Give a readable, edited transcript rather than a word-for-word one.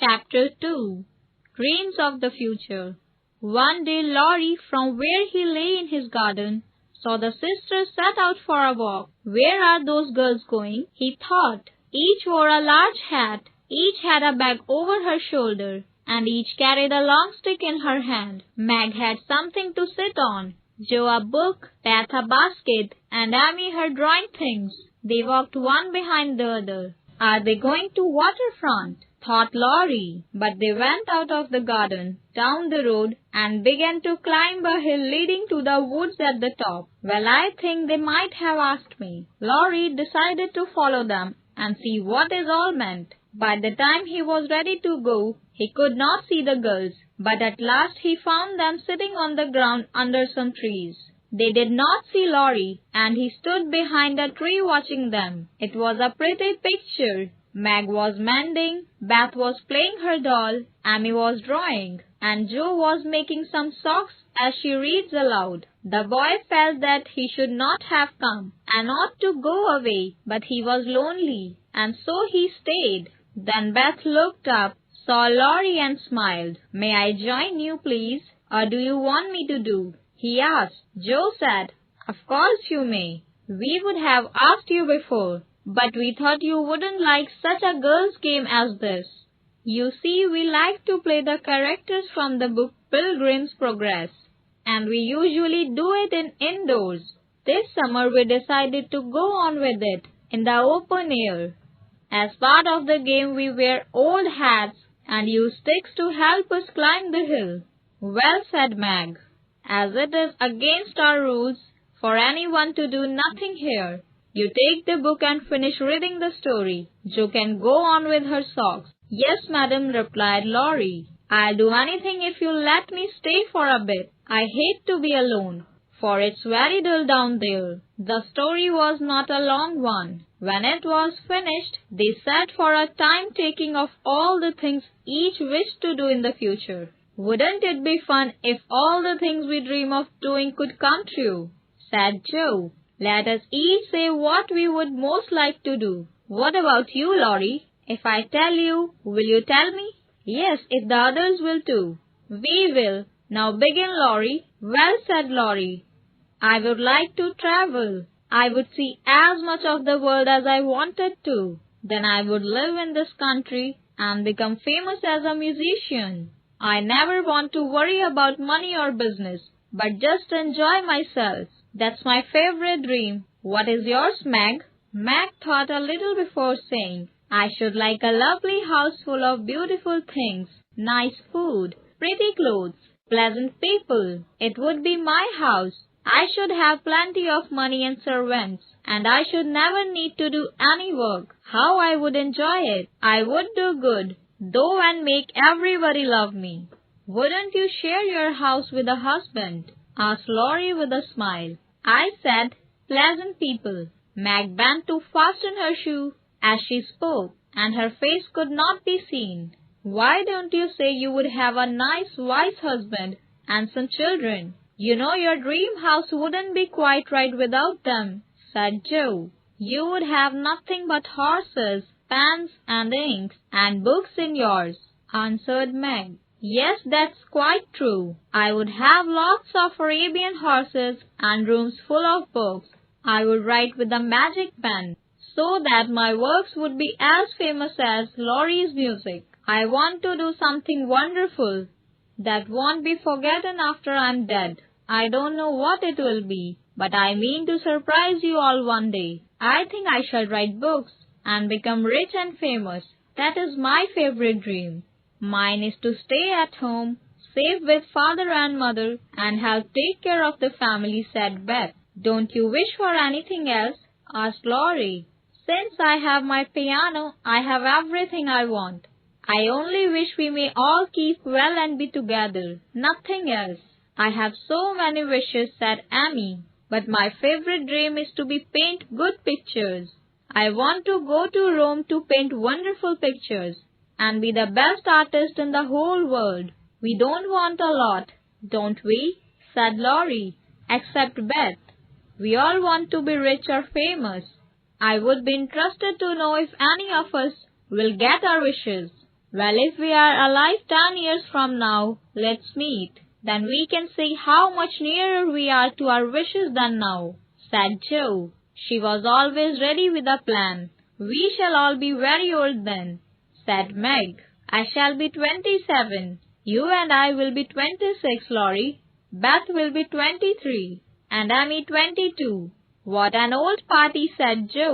Chapter 2 Dreams of the Future. One day Laurie, from where he lay in his garden, saw the sisters set out for a walk. Where are those girls going? He thought. Each wore a large hat, each had a bag over her shoulder, and each carried a long stick in her hand. Meg had something to sit on, Joe a book, Beth a basket, and Amy her drawing things. They walked one behind the other. Are they going to waterfront? Thought Laurie, but they went out of the garden, down the road, and began to climb a hill leading to the woods at the top. Well, I think they might have asked me. Laurie decided to follow them and see what it all meant. By the time he was ready to go, he could not see the girls, but at last he found them sitting on the ground under some trees. They did not see Laurie, and he stood behind a tree watching them. It was a pretty picture. Meg was mending, Beth was playing her doll, Amy was drawing, and Joe was making some socks as she reads aloud. The boy felt that he should not have come and ought to go away, but he was lonely, and so he stayed. Then Beth looked up, saw Laurie, and smiled. "May I join you, please? Or do you want me to do?" he asked. Joe said, "Of course you may. We would have asked you before, but we thought you wouldn't like such a girls' game as this. You see, we like to play the characters from the book Pilgrim's Progress, and we usually do it indoors. This summer we decided to go on with it in the open air. As part of the game, we wear old hats and use sticks to help us climb the hill." "Well," said Meg, "as it is against our rules for anyone to do nothing here, you take the book and finish reading the story. Joe can go on with her socks." "Yes, madam," replied Laurie. "I'll do anything if you'll let me stay for a bit. I hate to be alone, for it's very dull down there." The story was not a long one. When it was finished, they sat for a time taking of all the things each wished to do in the future. "Wouldn't it be fun if all the things we dream of doing could come true?" said Joe. "Let us each say what we would most like to do. What about you, Laurie? If I tell you, will you tell me?" "Yes, if the others will too." "We will. Now begin, Laurie." "Well," said Laurie, "I would like to travel. I would see as much of the world as I wanted to. Then I would live in this country and become famous as a musician. I never want to worry about money or business, but just enjoy myself. That's my favorite dream. What is yours, Meg?" Meg thought a little before saying, "I should like a lovely house full of beautiful things, nice food, pretty clothes, pleasant people. It would be my house. I should have plenty of money and servants, and I should never need to do any work. How I would enjoy it! I would do good, though, and make everybody love me." "Wouldn't you share your house with a husband?" asked Laurie with a smile. "I said, pleasant people." Meg bent to fasten her shoe as she spoke, and her face could not be seen. "Why don't you say you would have a nice, wise husband and some children? You know your dream house wouldn't be quite right without them," said Joe. "You would have nothing but horses, pens and inks, and books in yours," answered Meg. "Yes, that's quite true. I would have lots of Arabian horses and rooms full of books. I would write with a magic pen, so that my works would be as famous as Laurie's music. I want to do something wonderful that won't be forgotten after I'm dead. I don't know what it will be, but I mean to surprise you all one day. I think I shall write books and become rich and famous. That is my favorite dream. Mine is to stay at home, safe with father and mother, and help take care of the family," said Beth. "Don't you wish for anything else?" asked Laurie. "Since I have my piano, I have everything I want. I only wish we may all keep well and be together. Nothing else." "I have so many wishes," said Amy, "but my favorite dream is to paint good pictures. I want to go to Rome to paint wonderful pictures and be the best artist in the whole world." "We don't want a lot, don't we?" said Laurie, "except Beth. We all want to be rich or famous. I would be interested to know if any of us will get our wishes." Well, if we are alive 10 years from now, let's meet. Then we can see how much nearer we are to our wishes than now, said Joe. She was always ready with a plan. We shall all be very old then, said Meg. I shall be 27. You and I will be 26, Laurie. Beth will be 23. And Amy 22. What an old party, said Joe.